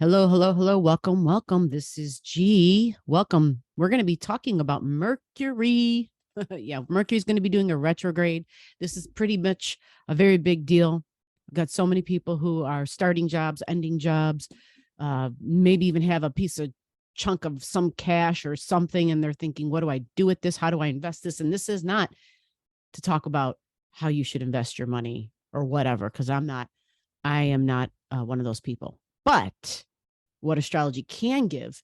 Hello, hello, hello. Welcome, welcome. This is G. Welcome. We're going to be talking about Mercury. Yeah, Mercury's going to be doing a retrograde. This is pretty much a very big deal. I've got so many people who are starting jobs, ending jobs, maybe even have a piece of chunk of some cash or something, and they're thinking, what do I do with this? How do I invest this? And this is not to talk about how you should invest your money or whatever, because I am not one of those people. But what astrology can give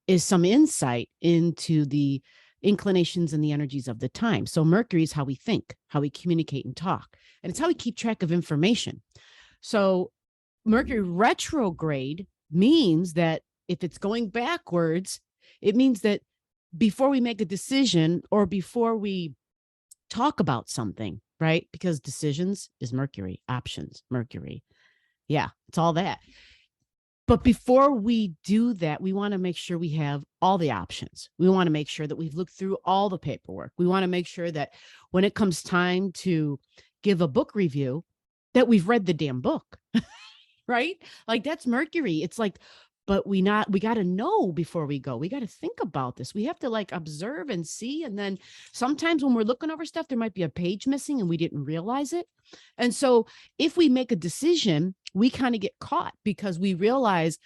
is some insight into the inclinations and the energies of the time. So Mercury is how we think, how we communicate and talk, and it's how we keep track of information. So Mercury retrograde means that if it's going backwards, it means that before we make a decision or before we talk about something, right? Because decisions is Mercury, options, Mercury. Yeah, it's all that. But before we do that, we want to make sure we have all the options. We want to make sure that we've looked through all the paperwork. We want to make sure that when it comes time to give a book review, that we've read the damn book, right? Like that's Mercury. It's like, but we got to know before we go. We got to think about this. We have to like observe and see. And then sometimes when we're looking over stuff, there might be a page missing and we didn't realize it. And so if we make a decision, we kind of get caught because we realize,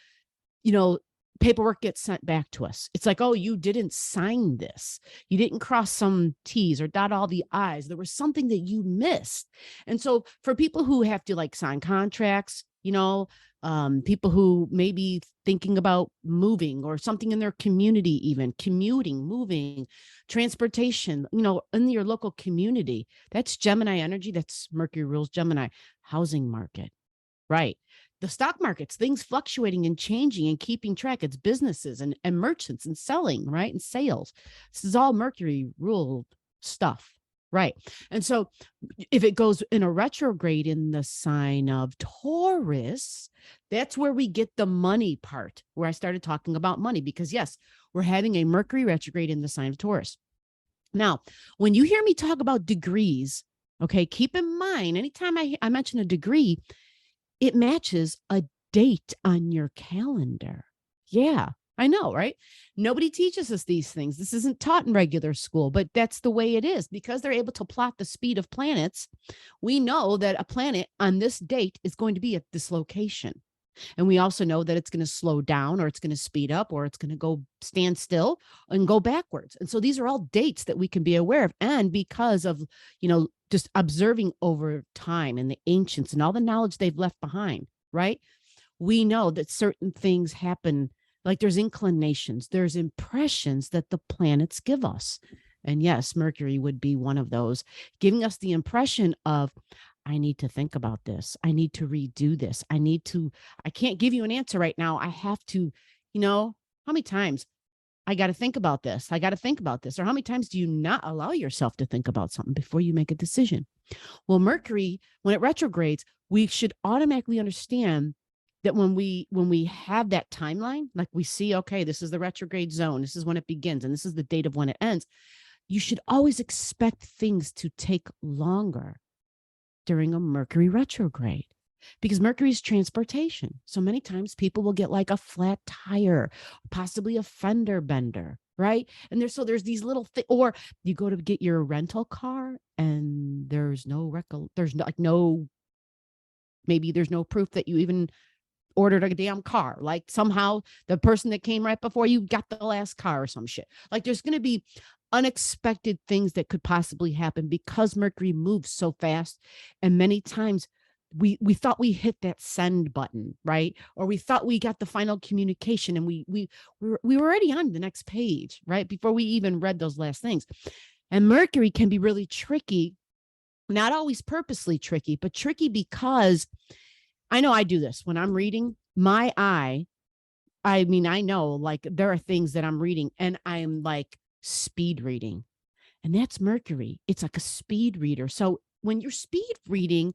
paperwork gets sent back to us. It's like, oh, you didn't sign this. You didn't cross some T's or dot all the I's. There was something that you missed. And so for people who have to like sign contracts, people who may be thinking about moving or something in their community, even commuting, moving, transportation, in your local community, that's Gemini energy. That's Mercury rules Gemini. Housing market, right? The stock markets, things fluctuating and changing and keeping track. It's businesses and merchants and selling, right? And sales. This is all Mercury ruled stuff. Right. And so if it goes in a retrograde in the sign of Taurus, that's where we get the money part, where I started talking about money, because yes, we're having a Mercury retrograde in the sign of Taurus. Now, when you hear me talk about degrees, okay, keep in mind, anytime I mention a degree, it matches a date on your calendar. Yeah. I know, right? Nobody teaches us these things. This isn't taught in regular school, but that's the way it is. Because they're able to plot the speed of planets, we know that a planet on this date is going to be at this location. And we also know that it's going to slow down or it's going to speed up or it's going to go stand still and go backwards. And so these are all dates that we can be aware of. And because of, just observing over time and the ancients and all the knowledge they've left behind, right? We know that certain things happen. Like there's inclinations, there's impressions that the planets give us. And yes, Mercury would be one of those, giving us the impression of, I need to think about this. I need to redo this. I can't give you an answer right now. I have to, how many times I got to think about this? I got to think about this. Or how many times do you not allow yourself to think about something before you make a decision? Well, Mercury, when it retrogrades, we should automatically understand that when we have that timeline, like we see, okay, this is the retrograde zone, this is when it begins, and this is the date of when it ends, you should always expect things to take longer during a Mercury retrograde, because Mercury is transportation. So many times people will get like a flat tire, possibly a fender bender, right? And there's these little things, or you go to get your rental car and there's no maybe there's no proof that you even ordered a damn car. Like somehow the person that came right before you got the last car or some shit. Like there's going to be unexpected things that could possibly happen because Mercury moves so fast. And many times we thought we hit that send button, right? Or we thought we got the final communication and we were already on the next page, right? Before we even read those last things. And Mercury can be really tricky, not always purposely tricky, but tricky because I know I do this when I'm reading my eye. I know like there are things that I'm reading and I'm like speed reading, and that's Mercury. It's like a speed reader. So when you're speed reading,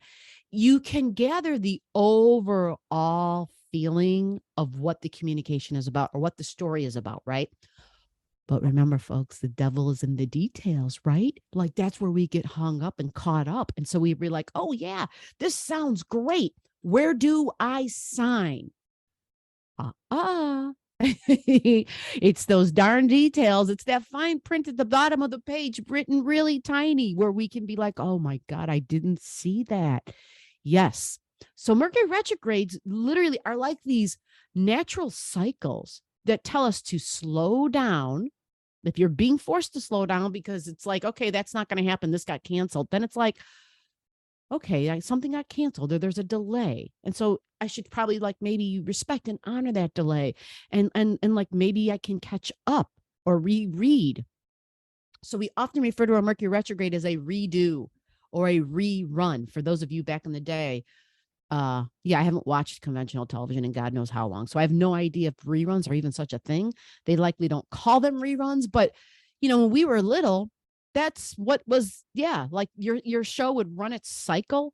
you can gather the overall feeling of what the communication is about or what the story is about, right? But remember, folks, the devil is in the details, right? Like that's where we get hung up and caught up. And so we're like, oh, yeah, this sounds great. Where do I sign? It's those darn details. It's that fine print at the bottom of the page, written really tiny, where we can be like, oh my God, I didn't see that. Yes. So Mercury retrogrades literally are like these natural cycles that tell us to slow down. If you're being forced to slow down because it's like, okay, that's not going to happen, this got canceled, then it's like, okay, something got canceled or there's a delay. And so I should probably like maybe respect and honor that delay. And like maybe I can catch up or reread. So we often refer to a Mercury retrograde as a redo or a rerun. For those of you back in the day, yeah, I haven't watched conventional television in God knows how long. So I have no idea if reruns are even such a thing. They likely don't call them reruns, but you know, when we were little, that's what was, yeah, like your show would run its cycle,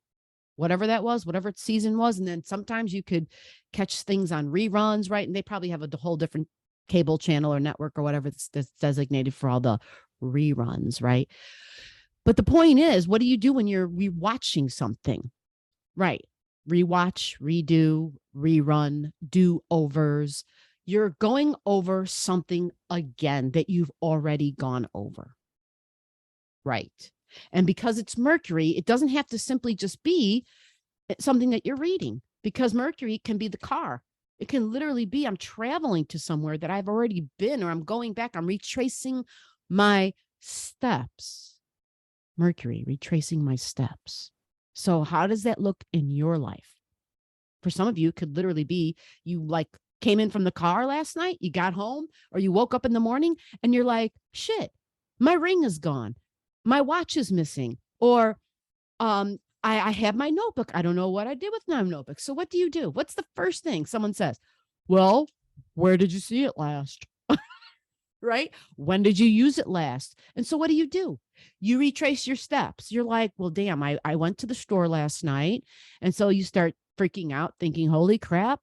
whatever that was, whatever its season was. And then sometimes you could catch things on reruns, right? And they probably have a whole different cable channel or network or whatever that's designated for all the reruns, right? But the point is, what do you do when you're rewatching something? Right. Rewatch, redo, rerun, do overs. You're going over something again that you've already gone over. Right. And because it's Mercury, it doesn't have to simply just be something that you're reading, because Mercury can be the car. It can literally be, I'm traveling to somewhere that I've already been, or I'm going back, I'm retracing my steps. Mercury, retracing my steps. So how does that look in your life? For some of you, it could literally be you like came in from the car last night, you got home, or you woke up in the morning and you're like, shit, my ring is gone. My watch is missing. Or I have my notebook. I don't know what I did with my notebook. So what do you do? What's the first thing someone says? Well, where did you see it last? Right? When did you use it last? And so what do? You retrace your steps. You're like, well, damn, I went to the store last night. And so you start freaking out thinking, holy crap,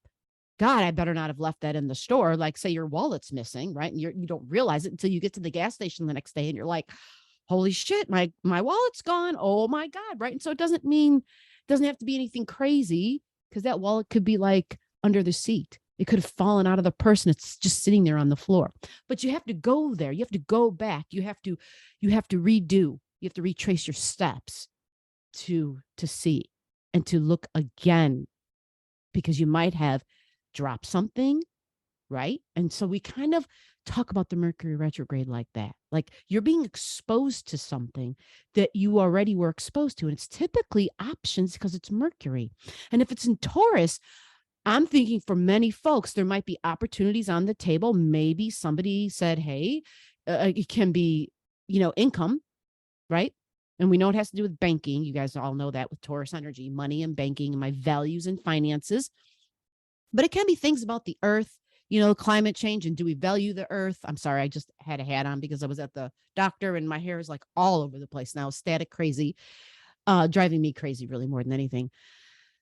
God, I better not have left that in the store. Like say your wallet's missing, right? And you don't realize it until you get to the gas station the next day and you're like, holy shit, my wallet's gone. Oh my God. Right. And so it doesn't have to be anything crazy, because that wallet could be like under the seat. It could have fallen out of the purse and it's just sitting there on the floor. But you have to go there. You have to go back. You have to redo. You have to retrace your steps to see and to look again, because you might have dropped something, right? And so we kind of talk about the Mercury retrograde like that. Like you're being exposed to something that you already were exposed to. And it's typically options because it's Mercury. And if it's in Taurus, I'm thinking for many folks, there might be opportunities on the table. Maybe somebody said, hey, it can be, income, right? And we know it has to do with banking. You guys all know that with Taurus energy, money and banking and my values and finances. But it can be things about the earth, climate change, and do we value the earth? I'm sorry, I just had a hat on because I was at the doctor and my hair is like all over the place now, static crazy, driving me crazy really more than anything.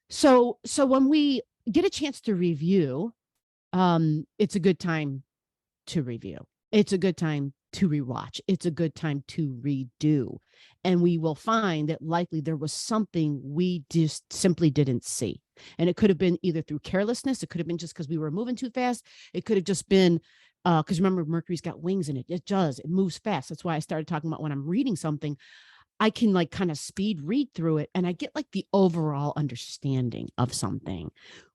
So when we get a chance to review, it's a good time to review. It's a good time to rewatch. It's a good time to redo. And we will find that likely there was something we just simply didn't see. And it could have been either through carelessness. It could have been just because we were moving too fast. It could have just been because remember, Mercury's got wings in it. It does. It moves fast. That's why I started talking about when I'm reading something, I can like kind of speed read through it and I get like the overall understanding of something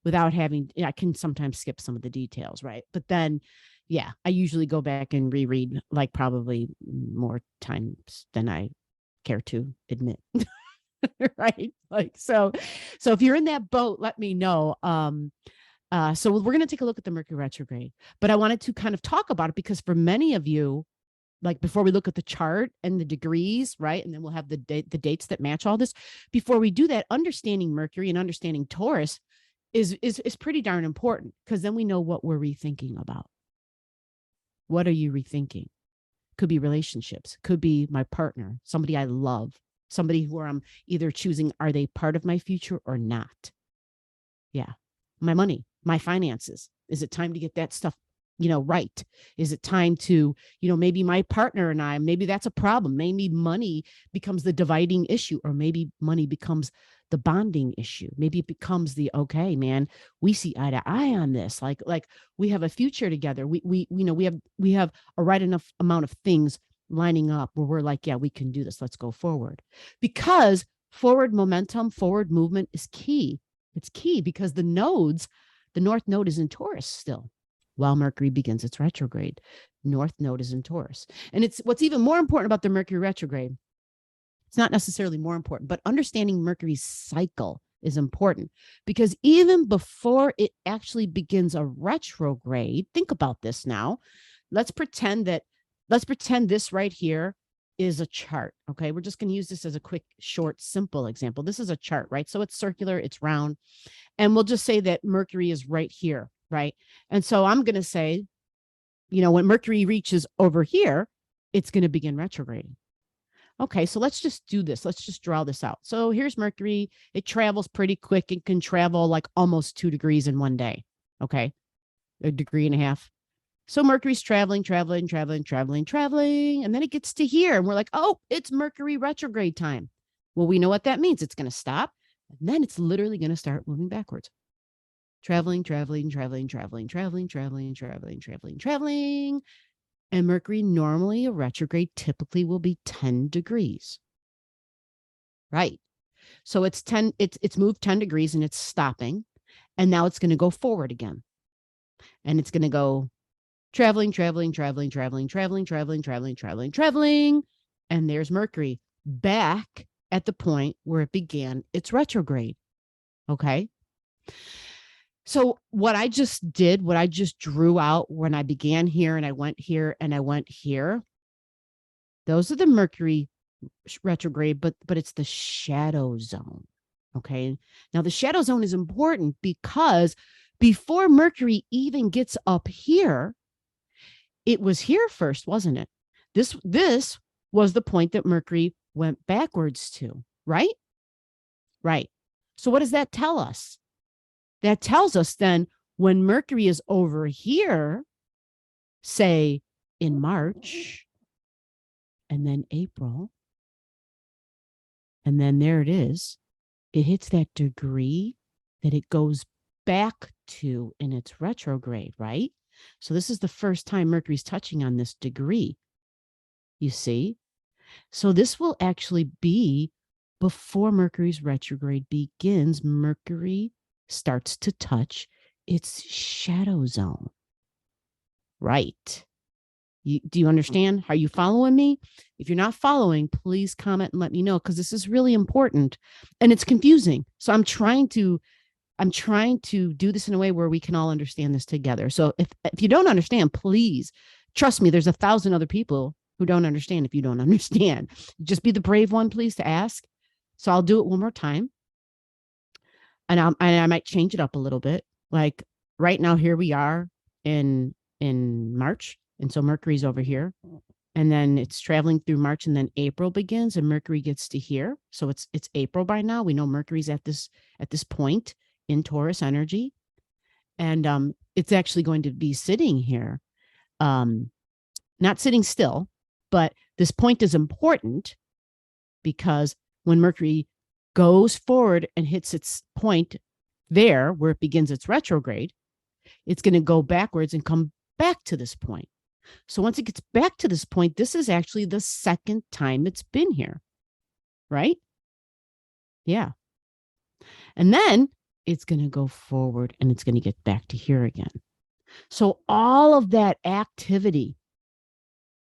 without having, I can sometimes skip some of the details, right? But then, yeah, I usually go back and reread like probably more times than I care to admit. Right? Like, so if you're in that boat, let me know. So we're going to take a look at the Mercury retrograde, but I wanted to kind of talk about it because for many of you, like before we look at the chart and the degrees, right? And then we'll have the dates that match all this. Before we do that, understanding Mercury and understanding Taurus is pretty darn important, because then we know what we're rethinking about. What are you rethinking? Could be relationships, could be my partner, somebody I love, somebody who I'm either choosing, are they part of my future or not? Yeah. My money, my finances. Is it time to get that stuff right? Is it time to, maybe my partner and I, maybe that's a problem. Maybe money becomes the dividing issue, or maybe money becomes the bonding issue. Maybe it becomes the, okay, man, we see eye to eye on this. Like we have a future together. We have a right enough amount of things lining up where we're like, yeah, we can do this. Let's go forward. Because forward momentum, forward movement is key. It's key because the North Node is in Taurus still, while Mercury begins its retrograde. North Node is in Taurus. And it's what's even more important about the Mercury retrograde. It's not necessarily more important, but understanding Mercury's cycle is important because even before it actually begins a retrograde, think about this now. Let's pretend this right here is a chart. Okay. We're just going to use this as a quick, short, simple example. This is a chart, right? So it's circular, it's round. And we'll just say that Mercury is right here, right? And so I'm going to say, when Mercury reaches over here, it's going to begin retrograding. Okay, so let's just do this. Let's just draw this out. So here's Mercury. It travels pretty quick. It can travel like almost 2 degrees in one day. Okay, 1.5 degrees. So Mercury's traveling. And then it gets to here. And we're like, oh, it's Mercury retrograde time. Well, we know what that means. It's going to stop. And then it's literally going to start moving backwards. Traveling. And Mercury normally, a retrograde typically will be 10 degrees. Right. So it's moved 10 degrees and it's stopping. And now it's going to go forward again. And it's going to go traveling. And there's Mercury back at the point where it began its retrograde. Okay. So what I just drew out when I began here and I went here and I went here, those are the Mercury retrograde, but it's the shadow zone. Okay. Now the shadow zone is important because before Mercury even gets up here, it was here first, wasn't it? This was the point that Mercury went backwards to, right? Right. So what does that tell us? That tells us then when Mercury is over here, say in March, and then April, and then there it is, it hits that degree that it goes back to in its retrograde, right? So this is the first time Mercury's touching on this degree, you see? So this will actually be before Mercury's retrograde begins. Mercury starts to touch its shadow zone. Right. Do you understand? Are you following me? If you're not following, please comment and let me know because this is really important and it's confusing. So I'm trying to do this in a way where we can all understand this together. So if you don't understand, please trust me, there's 1,000 other people who don't understand if you don't understand. Just be the brave one, please, to ask. So I'll do it one more time. And I might change it up a little bit. Like right now, here we are in March. And so Mercury's over here. And then it's traveling through March and then April begins and Mercury gets to here. So it's April by now. We know Mercury's at this point in Taurus energy. And it's actually going to be sitting here. Not sitting still, but this point is important because when Mercury goes forward and hits its point there where it begins its retrograde, it's going to go backwards and come back to this point. So once it gets back to this point, this is actually the second time it's been here, right? Yeah. And then it's going to go forward and it's going to get back to here again. So all of that activity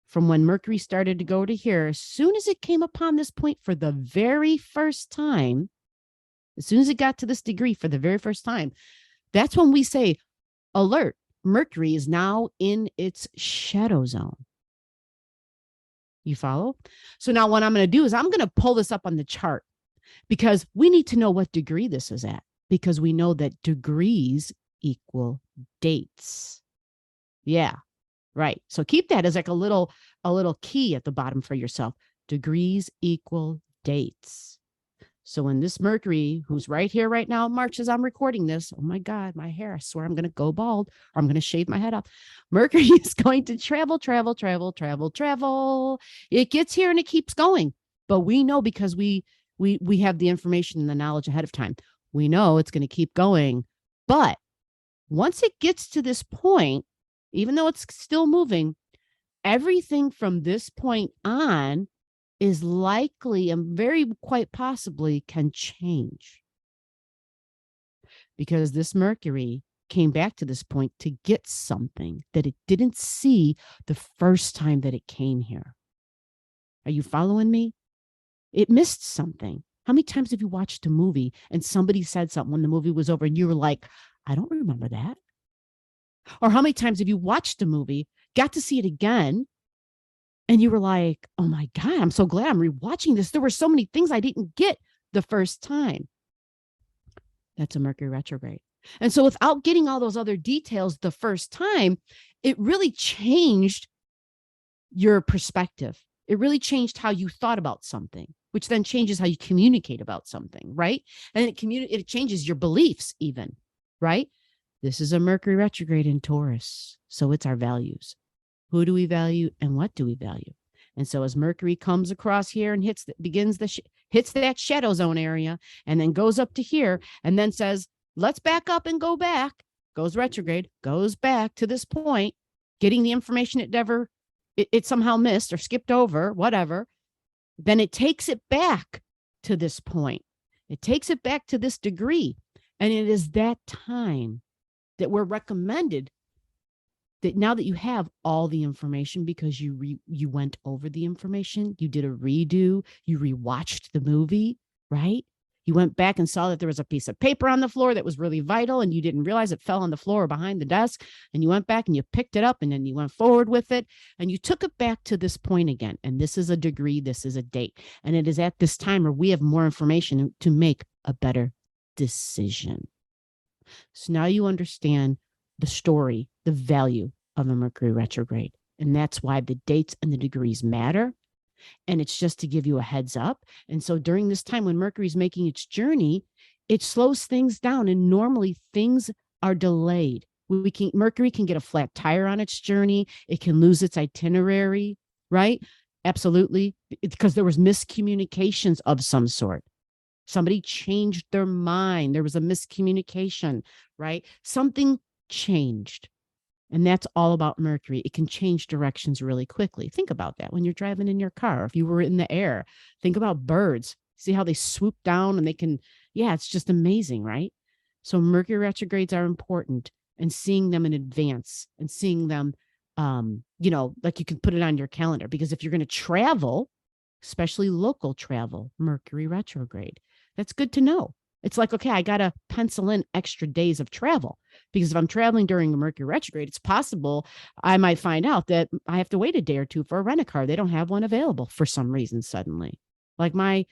from when Mercury started to go to here, as soon as it came upon this point for the very first time, as soon as it got to this degree for the very first time, that's when we say, alert, Mercury is now in its shadow zone. You follow? So now what I'm going to do is I'm going to pull this up on the chart because we need to know what degree this is at because we know that degrees equal dates. Yeah. Right. So keep that as like a little key at the bottom for yourself. Degrees equal dates. So when this Mercury, who's right here right now, March as I'm recording this, oh my God, my hair, I swear I'm going to go bald or I'm going to shave my head off. Mercury is going to travel. It gets here and it keeps going. But we know because we We have the information and the knowledge ahead of time. We know it's going to keep going. But once it gets to this point, even though it's still moving, everything from this point on is likely and very quite possibly can change, because this Mercury came back to this point to get something that it didn't see the first time that it came here. Are you following me? It missed something. How many times have you watched a movie and somebody said something when the movie was over and you were like, I don't remember that? Or how many times have you watched a movie, got to see it again, and you were like, oh my God, I'm so glad I'm rewatching this. There were so many things I didn't get the first time. That's a Mercury retrograde. And so without getting all those other details the first time, it really changed your perspective. It really changed how you thought about something, which then changes how you communicate about something, right? And it changes your beliefs even, right? This is a Mercury retrograde in Taurus. So it's our values. Who do we value and what do we value? And so as Mercury comes across here and hits that shadow zone area and then goes up to here and then says, let's back up and go back, goes retrograde, goes back to this point, getting the information it somehow missed or skipped over, whatever. Then it takes it back to this point. It takes it back to this degree. And it is that time that we're recommended that now that you have all the information, because you went over the information, you did a redo, you rewatched the movie, right? You went back and saw that there was a piece of paper on the floor that was really vital and you didn't realize it fell on the floor or behind the desk. And you went back and you picked it up and then you went forward with it and you took it back to this point again. And this is a degree, this is a date. And it is at this time where we have more information to make a better decision. So now you understand the story, the value of a Mercury retrograde. And that's why the dates and the degrees matter. And it's just to give you a heads up. And so during this time when Mercury's making its journey, it slows things down. And normally things are delayed. Mercury can get a flat tire on its journey. It can lose its itinerary, right? Absolutely. Because there was miscommunications of some sort. Somebody changed their mind. There was a miscommunication, right? Something changed. And that's all about Mercury. It can change directions really quickly. Think about that when you're driving in your car. If you were in the air, think about birds. See how they swoop down and they can, it's just amazing, right? So Mercury retrogrades are important, and seeing them in advance and seeing them, like you can put it on your calendar, because if you're going to travel, especially local travel, Mercury retrograde, that's good to know. It's like, okay, I got to pencil in extra days of travel, because if I'm traveling during a Mercury retrograde, it's possible I might find out that I have to wait a day or two for a rent-a-car. They don't have one available for some reason suddenly. Like my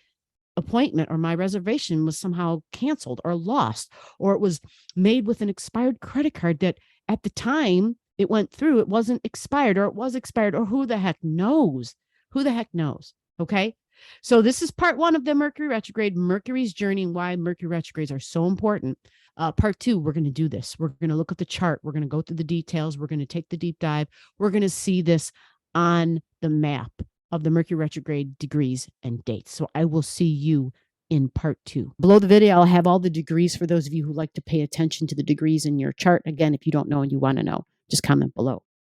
appointment or my reservation was somehow canceled or lost, or it was made with an expired credit card that at the time it went through, it wasn't expired, or it was expired, or who the heck knows? Who the heck knows? Okay. So this is part one of the Mercury retrograde, Mercury's journey, and why Mercury retrogrades are so important. Part two, we're going to do this. We're going to look at the chart. We're going to go through the details. We're going to take the deep dive. We're going to see this on the map of the Mercury retrograde degrees and dates. So I will see you in part two. Below the video, I'll have all the degrees for those of you who like to pay attention to the degrees in your chart. Again, if you don't know and you want to know, just comment below.